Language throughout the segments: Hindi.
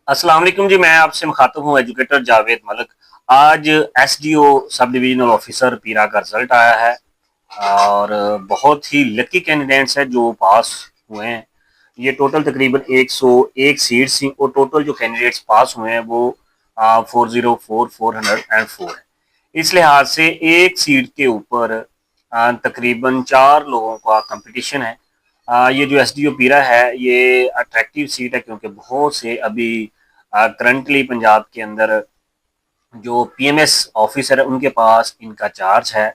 अस्सलाम वालेकुम जी। मैं आपसे मुखातब हूँ एजुकेटर जावेद मलिक। आज एसडीओ सब डिविजनल ऑफिसर पीरा का रिजल्ट आया है और बहुत ही लकी कैंडिडेट्स हैं जो पास हुए हैं। ये टोटल तकरीबन 101 सीट्स थी और टोटल जो कैंडिडेट्स पास हुए हैं वो 404 है। इस लिहाज से एक सीट के ऊपर तकरीबन 4 लोगों का कंपटीशन है। ये जो एसडीओ पीरा है ये अट्रैक्टिव सीट है क्योंकि बहुत से अभी करंटली पंजाब के अंदर जो पीएमएस ऑफिसर है उनके पास इनका चार्ज है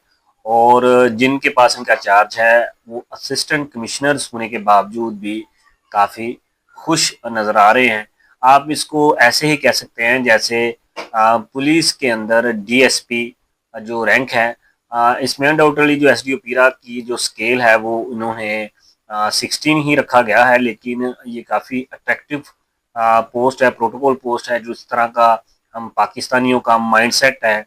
और जिनके पास इनका चार्ज है वो असिस्टेंट कमिश्नर्स होने के बावजूद भी काफ़ी खुश नज़र आ रहे हैं। आप इसको ऐसे ही कह सकते हैं जैसे पुलिस के अंदर डीएसपी जो रैंक है, इसमें अनडाउटली जो एसडीओ पीरा की जो स्केल है वो उन्होंने 16 ही रखा गया है, लेकिन ये काफ़ी अट्रैक्टिव पोस्ट है, प्रोटोकॉल पोस्ट है। जो इस तरह का हम पाकिस्तानियों का माइंडसेट है,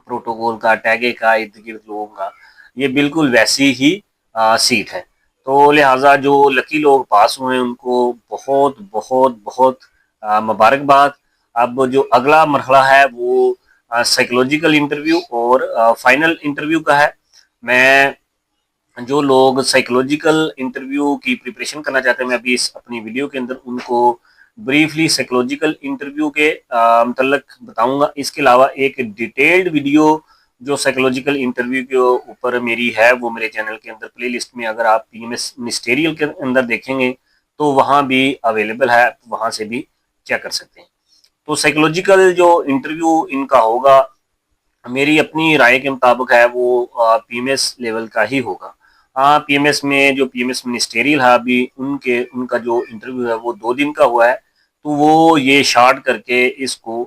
प्रोटोकॉल का, टैगे का, इर्द गिर्द लोगों का, ये बिल्कुल वैसी ही सीट है। तो लिहाजा जो लकी लोग पास हुए हैं उनको बहुत बहुत बहुत मुबारकबाद। अब जो अगला मरहला है वो साइकोलॉजिकल इंटरव्यू और फाइनल इंटरव्यू का है। मैं जो लोग साइकोलॉजिकल इंटरव्यू की प्रिपरेशन करना चाहते हैं, मैं अभी इस अपनी वीडियो के अंदर उनको ब्रीफली साइकोलॉजिकल इंटरव्यू के मतलब बताऊंगा। इसके अलावा एक डिटेल्ड वीडियो जो साइकोलॉजिकल इंटरव्यू के ऊपर मेरी है वो मेरे चैनल के अंदर प्लेलिस्ट में अगर आप पीएमएस मिनिस्टेरियल के अंदर देखेंगे तो वहाँ भी अवेलेबल है, वहाँ से भी चेक कर सकते हैं। तो साइकोलॉजिकल जो इंटरव्यू इनका होगा मेरी अपनी राय के मुताबिक है वो पीएमएस लेवल का ही होगा। हाँ, पीएमएस में जो पीएमएस मिनिस्टेरियल है अभी उनका जो इंटरव्यू है वो 2 दिन का हुआ है, तो वो ये शार्ट करके इसको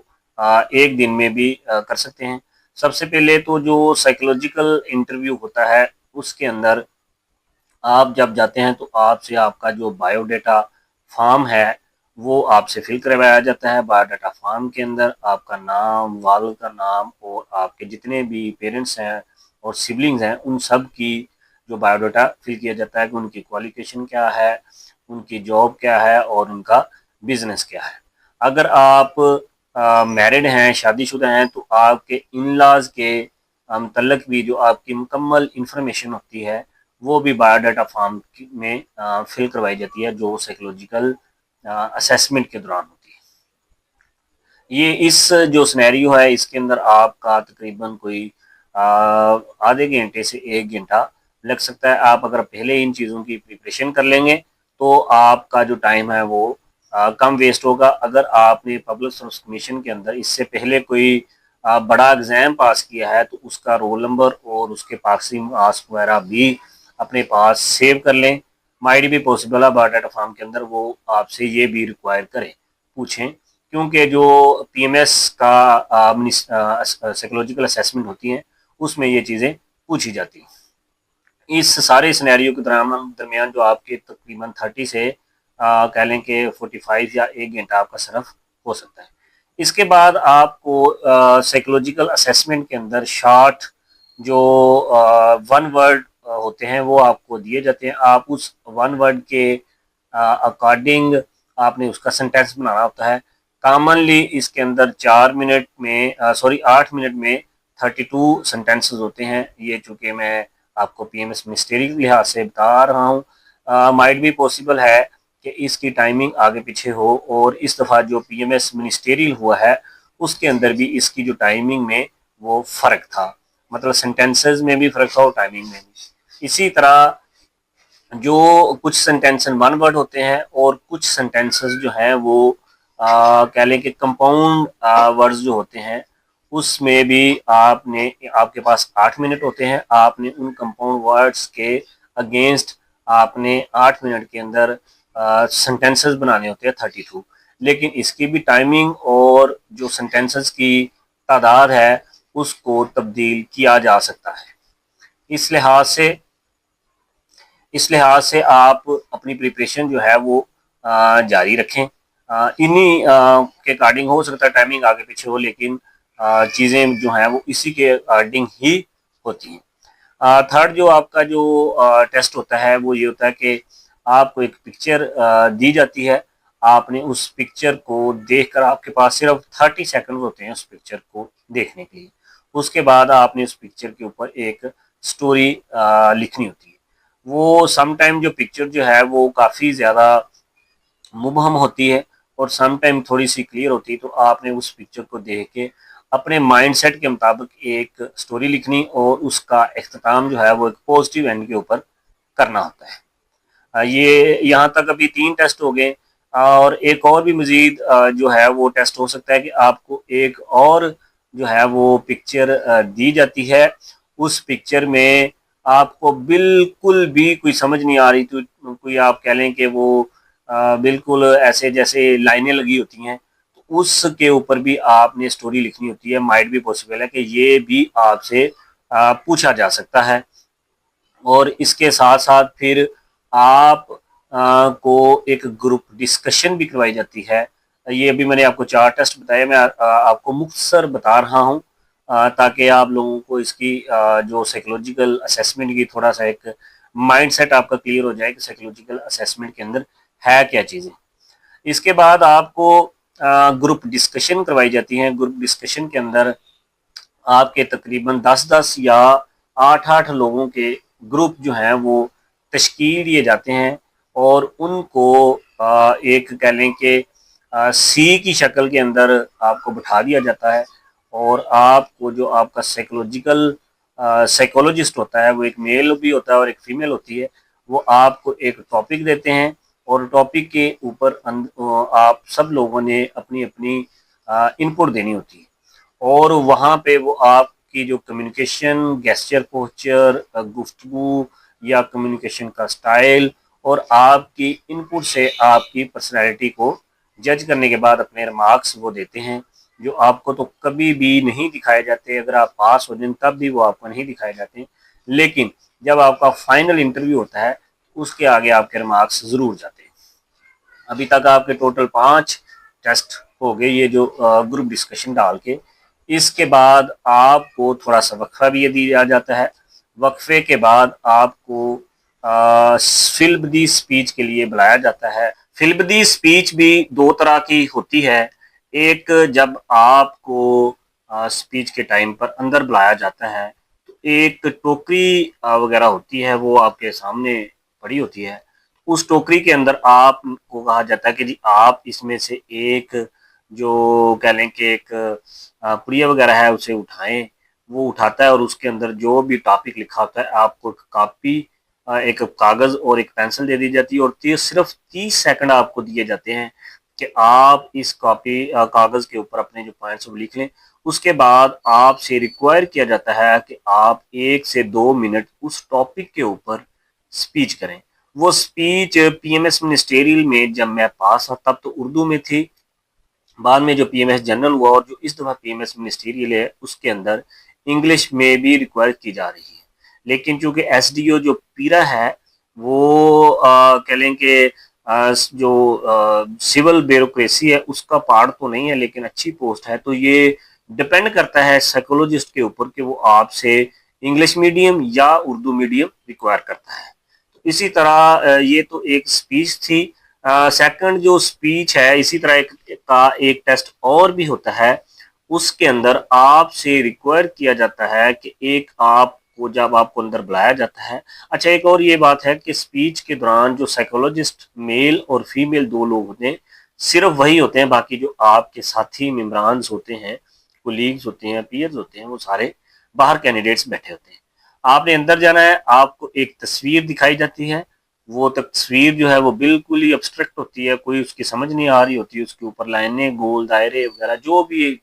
एक दिन में भी कर सकते हैं। सबसे पहले तो जो साइकोलॉजिकल इंटरव्यू होता है उसके अंदर आप जब जाते हैं तो आपसे आपका जो बायोडाटा फॉर्म है वो आपसे फिल करवाया जाता है। बायोडाटा फॉर्म के अंदर आपका नाम, वालिद का नाम और आपके जितने भी पेरेंट्स हैं और सिबलिंग्स हैं उन सब की जो बायोडाटा फिल किया जाता है कि उनकी क्वालिफिकेशन क्या है, उनकी जॉब क्या है और उनका बिजनेस क्या है। अगर आप मैरिड हैं, शादीशुदा हैं, तो आपके इन लॉज के मतलब भी जो आपकी मुकम्मल इंफॉर्मेशन होती है वो भी बायोडाटा फॉर्म में फिल करवाई जाती है जो साइकोलॉजिकल असेसमेंट के दौरान होती है। ये इस जो सिनेरियो है इसके अंदर आपका तकरीबन कोई आधे घंटे से 1 घंटा लग सकता है। आप अगर पहले इन चीज़ों की प्रिपरेशन कर लेंगे तो आपका जो टाइम है वो कम वेस्ट होगा। अगर आपने पब्लिक सर्विस कमीशन के अंदर इससे पहले कोई बड़ा एग्ज़ाम पास किया है तो उसका रोल नंबर और उसके पासिंग मार्क्स वगैरह भी अपने पास सेव कर लें। माइट भी पॉसिबल है बायोडाटा फॉर्म के अंदर वो आपसे ये भी रिक्वायर करें, पूछें, क्योंकि जो पीएमएस का साइकोलॉजिकल असेसमेंट होती हैं उसमें ये चीज़ें पूछी जाती हैं। इस सारे सिनेरियो के दरमियान जो आपके तकरीबन 30 से कह लें कि 45 या 1 घंटा आपका सरफ हो सकता है। इसके बाद आपको साइकोलॉजिकल असेसमेंट के अंदर शॉर्ट जो वन वर्ड होते हैं वो आपको दिए जाते हैं। आप उस वन वर्ड के अकॉर्डिंग आपने उसका सेंटेंस बनाना होता है। कॉमनली इसके अंदर 4 मिनट में 8 मिनट में 32 सेंटेंसेस होते हैं। ये चूँकि मैं आपको पीएमएस मिनिस्टेरियल के लिहाज से बता रहा हूँ, माइट भी पॉसिबल है कि इसकी टाइमिंग आगे पीछे हो और इस दफ़ा जो पीएमएस मिनिस्टेरियल हुआ है उसके अंदर भी इसकी जो टाइमिंग में वो फ़र्क था, मतलब सेंटेंसेस में भी फ़र्क था और टाइमिंग में भी। इसी तरह जो कुछ सेंटेंस वन वर्ड होते हैं और कुछ सेंटेंसेस जो हैं वो कह लें कि कंपाउंड वर्ड्स जो होते हैं उसमें भी आपने आपके पास 8 मिनट होते हैं। आपने उन कंपाउंड वर्ड्स के अगेंस्ट आपने 8 मिनट के अंदर सेंटेंसेस बनाने होते हैं 32। लेकिन इसकी भी टाइमिंग और जो सेंटेंसेस की तादाद है उसको तब्दील किया जा सकता है। इस लिहाज से इस लिहाज से आप अपनी प्रिपरेशन जो है वो जारी रखें। इन्हीं के अकॉर्डिंग हो सकता है टाइमिंग आगे पीछे हो, लेकिन चीज़ें जो हैं वो इसी के अकॉर्डिंग ही होती हैं। थर्ड जो आपका जो टेस्ट होता है वो ये होता है कि आपको एक पिक्चर दी जाती है। आपने उस पिक्चर को देखकर, आपके पास सिर्फ 30 सेकंड होते हैं उस पिक्चर को देखने के लिए। उसके बाद आपने उस पिक्चर के ऊपर एक स्टोरी लिखनी होती है। वो सम टाइम जो पिक्चर जो है वो काफ़ी ज़्यादा मुबहम होती है और सम टाइम थोड़ी सी क्लियर होती है, तो आपने उस पिक्चर को देख के अपने माइंडसेट के मुताबिक एक स्टोरी लिखनी और उसका अख्ताम जो है वो एक पॉजिटिव एंड के ऊपर करना होता है। ये यहाँ तक अभी 3 टेस्ट हो गए और एक और भी मज़ीद जो है वो टेस्ट हो सकता है कि आपको एक और जो है वो पिक्चर दी जाती है। उस पिक्चर में आपको बिल्कुल भी कोई समझ नहीं आ रही, तो कोई आप कह लें कि वो बिल्कुल ऐसे जैसे लाइनें लगी होती हैं, तो उसके ऊपर भी आपने स्टोरी लिखनी होती है। माइट भी पॉसिबल है कि ये भी आपसे पूछा जा सकता है। और इसके साथ साथ फिर आप को एक ग्रुप डिस्कशन भी करवाई जाती है। ये अभी मैंने आपको 4 टेस्ट बताए, मैं आपको मुख्तसर बता रहा हूँ ताकि आप लोगों को इसकी जो साइकोलॉजिकल असेसमेंट की थोड़ा सा एक माइंडसेट आपका क्लियर हो जाए कि साइकोलॉजिकल असेसमेंट के अंदर है क्या चीज़ें। इसके बाद आपको ग्रुप डिस्कशन करवाई जाती हैं। ग्रुप डिस्कशन के अंदर आपके तकरीबन 10-10 या 8-8 लोगों के ग्रुप जो हैं वो तश्कील दिए जाते हैं और उनको एक कह लें कि सी की शक्ल के अंदर आपको बिठा दिया जाता है और आपको जो आपका साइकोलॉजिस्ट होता है, वो एक मेल भी होता है और एक फीमेल होती है, वो आपको एक टॉपिक देते हैं और टॉपिक के ऊपर आप सब लोगों ने अपनी अपनी इनपुट देनी होती है और वहाँ पे वो आपकी जो कम्युनिकेशन, गेस्चर, पोस्चर, गुफ्तगू या कम्युनिकेशन का स्टाइल और आपकी इनपुट से आपकी पर्सनैलिटी को जज करने के बाद अपने रिमार्क्स वो देते हैं, जो आपको तो कभी भी नहीं दिखाए जाते। अगर आप पास हो जाए तब भी वो आपको नहीं दिखाए जाते, लेकिन जब आपका फाइनल इंटरव्यू होता है उसके आगे आपके रिमार्क्स ज़रूर जाते हैं। अभी तक आपके टोटल 5 टेस्ट हो गए ये जो ग्रुप डिस्कशन डाल के। इसके बाद आपको थोड़ा सा वक्फा भी दिया जाता है। वक्फे के बाद आपको फिल्म दी स्पीच के लिए बुलाया जाता है। फिल्म दी स्पीच भी 2 तरह की होती है। एक जब आपको स्पीच के टाइम पर अंदर बुलाया जाता है तो एक टोकरी वगैरह होती है, वो आपके सामने पड़ी होती है। उस टोकरी के अंदर आपको कहा जाता है कि जी आप इसमें से एक जो कह लें कि एक पुड़िया वगैरह है उसे उठाएं। वो उठाता है और उसके अंदर जो भी टॉपिक लिखा होता है आपको एक कॉपी, एक कागज़ और एक पेंसिल दे दी जाती है और सिर्फ 30 सेकंड आपको दिए जाते हैं कि आप इस कॉपी कागज़ के ऊपर अपने जो पॉइंट्स वो लिख लें। उसके बाद आपसे रिक्वायर किया जाता है कि आप 1 से 2 मिनट उस टॉपिक के ऊपर स्पीच करें। वो स्पीच पीएमएस मिनिस्टेरियल में जब मैं पास था तब तो उर्दू में थी, बाद में जो पीएमएस जनरल हुआ और जो इस दफ़ा पीएमएस मिनिस्टेरियल है उसके अंदर इंग्लिश में भी रिक्वायर की जा रही है। लेकिन चूंकि एसडीओ जो पीरा है वो कह लें कि जो सिविल ब्यूरोक्रेसी है उसका पार्ट तो नहीं है, लेकिन अच्छी पोस्ट है, तो ये डिपेंड करता है साइकोलॉजिस्ट के ऊपर कि वो आपसे इंग्लिश मीडियम या उर्दू मीडियम रिक्वायर करता है। इसी तरह ये तो एक स्पीच थी। सेकंड जो स्पीच है इसी तरह का एक टेस्ट और भी होता है। उसके अंदर आपसे रिक्वायर किया जाता है कि एक आपको जब आपको अंदर बुलाया जाता है। अच्छा, एक और ये बात है कि स्पीच के दौरान जो साइकोलॉजिस्ट मेल और फीमेल 2 लोग होते हैं, सिर्फ वही होते हैं। बाकी जो आपके साथी मेम्बरान्स होते हैं, कोलीग्स होते हैं, पीयर्स होते हैं, वो सारे बाहर कैंडिडेट्स बैठे होते हैं। आपने अंदर जाना है, आपको एक तस्वीर दिखाई जाती है। वो तस्वीर जो है वो बिल्कुल ही अब्स्ट्रैक्ट होती है, कोई उसकी समझ नहीं आ रही होती, उसके ऊपर लाइनें, गोल, दायरे वगैरह जो भी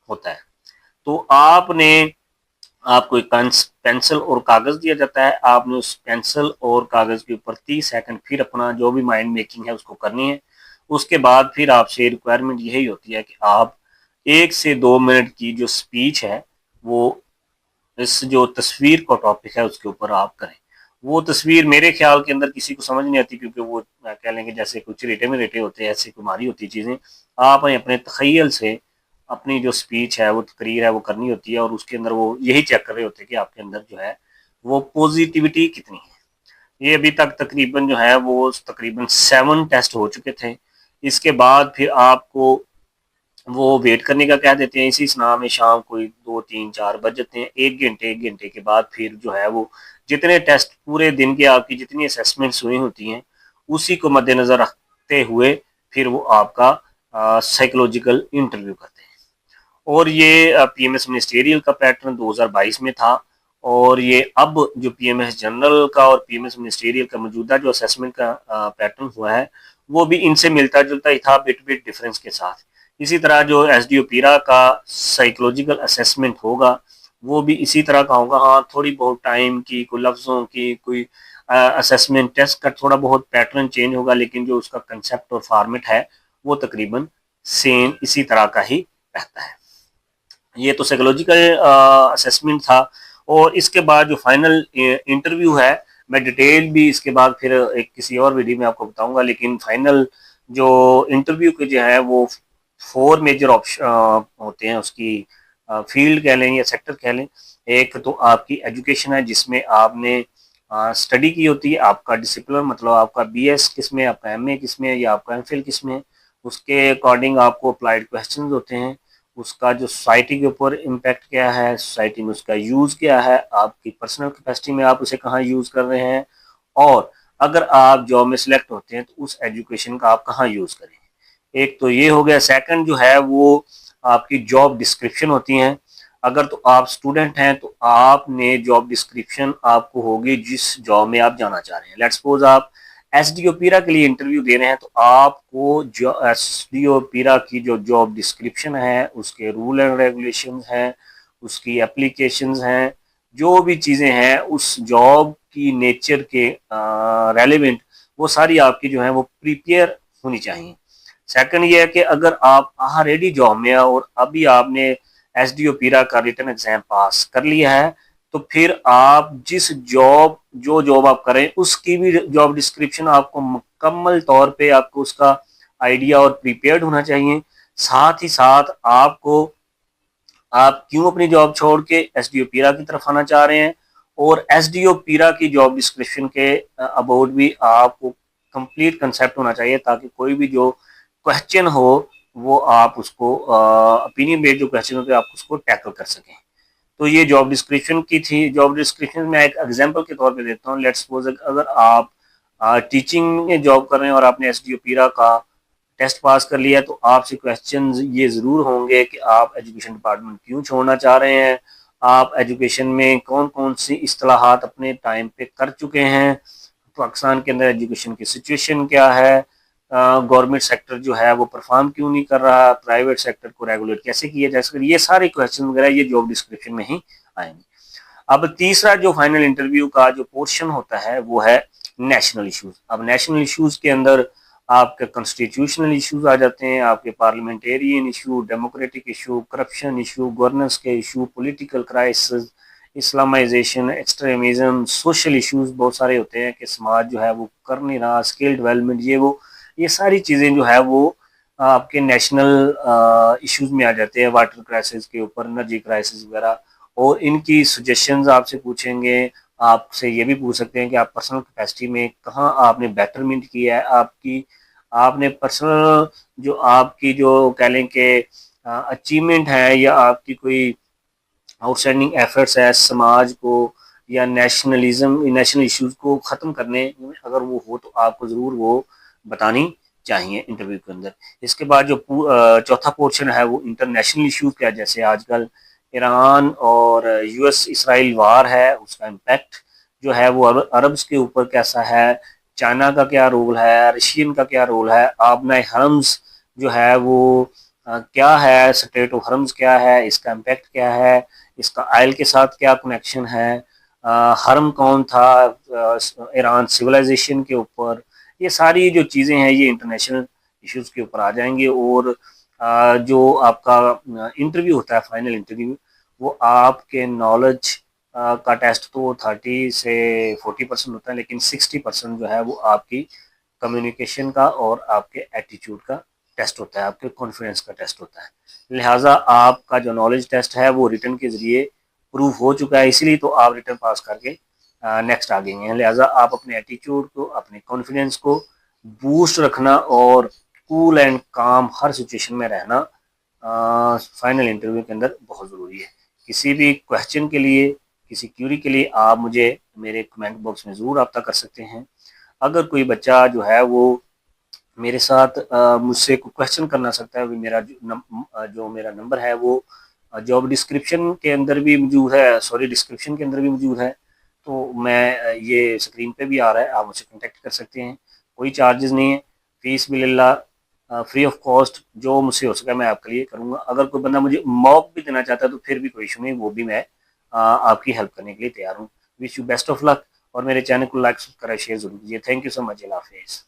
होता है। तो आपको एक पेंसिल और कागज़ दिया जाता है। आपने उस पेंसिल और कागज़ के ऊपर 30 सेकंड फिर अपना जो भी माइंड मेकिंग है उसको करनी है। उसके बाद फिर आपसे रिक्वायरमेंट यही होती है कि आप 1 से 2 मिनट की जो स्पीच है वो इस जो तस्वीर का टॉपिक है उसके ऊपर आप करें। वो तस्वीर मेरे ख्याल के अंदर किसी को समझ नहीं आती, क्योंकि वो कह लेंगे जैसे कुछ रेटे में रेटे होते हैं, ऐसी कुमारी होती चीज़ें। आपने अपने तखय्यल से अपनी जो स्पीच है, वो तकरीर है, वो करनी होती है और उसके अंदर वो यही चेक कर रहे होते हैं कि आपके अंदर जो है वो पॉजिटिविटी कितनी है। ये अभी तक तकरीबन जो है वो तकरीबन 7 टेस्ट हो चुके थे। इसके बाद फिर आपको वो वेट करने का कह देते हैं। इसी स्नाह में शाम को 2, 3, 4 बज जाते हैं। 1 घंटे के बाद फिर जो है वो जितने टेस्ट पूरे दिन के आपकी जितनी असेसमेंट्स हुई होती हैं उसी को मद्देनज़र रखते हुए फिर वो आपका साइकोलॉजिकल इंटरव्यू करते हैं। और ये पीएमएस मिनिस्टेरियल का पैटर्न 2022 में था, और ये अब जो पीएमएस जनरल का और पीएमएस मिनिस्टेरियल का मौजूदा जो असेसमेंट का पैटर्न हुआ है वो भी इनसे मिलता जुलता ही था, बिट बिट डिफरेंस के साथ। इसी तरह जो एसडीओ पीरा का साइकोलॉजिकल असेसमेंट होगा वो भी इसी तरह का होगा। हाँ, थोड़ी बहुत टाइम की, कोई लफ्ज़ों की, कोई असेसमेंट टेस्ट का थोड़ा बहुत पैटर्न चेंज होगा, लेकिन जो उसका कंसेप्ट और फॉर्मेट है वो तकरीबन सेम इसी तरह का ही रहता है। ये तो साइकोलॉजिकल असेसमेंट था। और इसके बाद जो फाइनल इंटरव्यू है, मैं डिटेल भी इसके बाद फिर एक किसी और वीडियो में आपको बताऊंगा, लेकिन फाइनल जो इंटरव्यू के जो है वो 4 मेजर ऑप्शन होते हैं उसकी, फील्ड कह लें या सेक्टर कह लें। एक तो आपकी एजुकेशन है जिसमें आपने स्टडी की होती है, आपका डिसिप्लिन मतलब आपका बीएस किस में, आपका एमए किस में या आपका एमफिल किस में, उसके अकॉर्डिंग आपको अप्लाइड क्वेश्चंस होते हैं। उसका जो सोसाइटी के ऊपर इम्पैक्ट क्या है, सोसाइटी में उसका यूज़ क्या है, आपकी पर्सनल कैपेसिटी में आप उसे कहाँ यूज़ कर रहे हैं, और अगर आप जॉब में सिलेक्ट होते हैं तो उस एजुकेशन का आप कहाँ यूज़ करें। एक तो ये हो गया। सेकंड जो है वो आपकी जॉब डिस्क्रिप्शन होती हैं। अगर तो आप स्टूडेंट हैं तो आपने जॉब डिस्क्रिप्शन आपको होगी जिस जॉब में आप जाना चाह रहे हैं। लेट्स सपोज आप एसडीओ पीरा के लिए इंटरव्यू दे रहे हैं तो आपको जो एसडीओ पीरा की जो जॉब डिस्क्रिप्शन है, उसके रूल एंड रेगुलेशन हैं, उसकी एप्लीकेशंस हैं, जो भी चीज़ें हैं उस जॉब की नेचर के रेलिवेंट, वो सारी आपकी जो है वो प्रिपेयर होनी चाहिए। सेकंड ये है कि अगर आप ऑलरेडी जॉब में है और अभी आपने एसडीओ पीरा का रिटन एग्जाम पास कर लिया है तो फिर आप जिस जॉब जो जॉब आप करें उसकी भी जॉब डिस्क्रिप्शन आपको मुकम्मल तौर पे आपको उसका आइडिया और प्रिपेयर्ड होना चाहिए। साथ ही साथ आपको आप क्यों अपनी जॉब छोड़ के एसडीओ पीरा की तरफ आना चाह रहे हैं, और एसडीओ पीरा की जॉब डिस्क्रिप्शन के अबाउट भी आपको कंप्लीट कंसेप्ट होना चाहिए, ताकि कोई भी जो क्वेश्चन हो वो आप उसको ओपिनियन बेस्ड जो क्वेश्चन होते हैं आप उसको टैकल कर सकें। तो ये जॉब डिस्क्रिप्शन की थी। जॉब डिस्क्रिप्शन में एक एग्जांपल के तौर पे देता हूँ। लेट्स सपोज अगर आप टीचिंग में जॉब कर रहे हैं और आपने एसडीओ पीरा का टेस्ट पास कर लिया तो आपसे क्वेश्चन ये ज़रूर होंगे कि आप एजुकेशन डिपार्टमेंट क्यों छोड़ना चाह रहे हैं, आप एजुकेशन में कौन कौन सी इस्तेलाहात अपने टाइम पे कर चुके हैं, पाकिस्तान के अंदर एजुकेशन की सिचुएशन क्या है, गवर्नमेंट सेक्टर जो है वो परफॉर्म क्यों नहीं कर रहा, प्राइवेट सेक्टर को रेगुलेट कैसे किया जा सकता है। ये सारे क्वेश्चन वगैरह ये जॉब डिस्क्रिप्शन में ही आएंगे। अब तीसरा जो फाइनल इंटरव्यू का जो पोर्शन होता है वो है नेशनल इश्यूज। अब नेशनल इश्यूज के अंदर आपके कॉन्स्टिट्यूशनल इश्यूज आ जाते हैं, आपके parliamentarian issue, democratic issue, corruption issue, governance के issue, political crisis, Islamisation, extremism, social issues बहुत सारे होते हैं कि समाज जो है वो कर नहीं रहा, स्किल डेवलपमेंट, ये सारी चीज़ें जो है वो आपके नेशनल इश्यूज में आ जाते हैं। वाटर क्राइसिस के ऊपर, एनर्जी क्राइसिस वगैरह, और इनकी सजेशंस आपसे पूछेंगे। आपसे ये भी पूछ सकते हैं कि आप पर्सनल कैपेसिटी में कहाँ आपने बेटरमेंट किया है, आपकी आपने पर्सनल जो आपकी जो कह लें कि अचीवमेंट है या आपकी कोई आउटस्टैंडिंग एफर्ट्स है समाज को या नेशनल इश्यूज को ख़त्म करने में अगर वो हो तो आपको ज़रूर वो बतानी चाहिए इंटरव्यू के अंदर। इसके बाद जो चौथा पोर्शन है वो इंटरनेशनल इश्यूज का, जैसे आजकल ईरान और यूएस इसराइल वार है, उसका इम्पैक्ट जो है वो अरब्स के ऊपर कैसा है, चाइना का क्या रोल है, रशियन का क्या रोल है, आबना हरम्स जो है वो क्या है, स्टेट ऑफ हरम्स क्या है, इसका इम्पैक्ट क्या है, इसका आयल के साथ क्या कनेक्शन है, हरम कौन था ईरान सिविलाइजेशन के ऊपर। ये सारी जो चीज़ें हैं ये इंटरनेशनल इश्यूज के ऊपर आ जाएंगे। और जो आपका इंटरव्यू होता है फाइनल इंटरव्यू, वो आपके नॉलेज का टेस्ट तो 30 से 40% होता है, लेकिन 60% जो है वो आपकी कम्युनिकेशन का और आपके एटीट्यूड का टेस्ट होता है, आपके कॉन्फिडेंस का टेस्ट होता है। लिहाजा आपका जो नॉलेज टेस्ट है वो रिटर्न के ज़रिए प्रूव हो चुका है, इसीलिए तो आप रिटर्न पास करके नेक्स्ट आ गए हैं। लिहाजा आप अपने एटीट्यूड को, अपने कॉन्फिडेंस को बूस्ट रखना और कूल एंड काम हर सिचुएशन में रहना फाइनल इंटरव्यू के अंदर बहुत ज़रूरी है। किसी भी क्वेश्चन के लिए, किसी क्यूरी के लिए आप मुझे मेरे कमेंट बॉक्स में ज़रूर रब्ता कर सकते हैं। अगर कोई बच्चा जो है वो मेरे साथ मुझसे क्वेश्चन करना सकता है, मेरा जो मेरा नंबर है वो जॉब डिस्क्रिप्शन के अंदर भी मौजूद है, सॉरी डिस्क्रिप्शन के अंदर भी मौजूद है। तो मैं ये स्क्रीन पे भी आ रहा है, आप मुझसे कॉन्टेक्ट कर सकते हैं। कोई चार्जेस नहीं है, फीस बिल्ला फ्री ऑफ कॉस्ट, जो मुझसे हो सका मैं आपके लिए करूँगा। अगर कोई बंदा मुझे मॉक भी देना चाहता है तो फिर भी कोई इशू नहीं, वो भी मैं आपकी हेल्प करने के लिए तैयार हूँ। Wish you best of luck और मेरे चैनल को लाइक सब्सक्राइब शेयर जरूर कीजिए। Thank you so much. अल्लाह हाफिज़।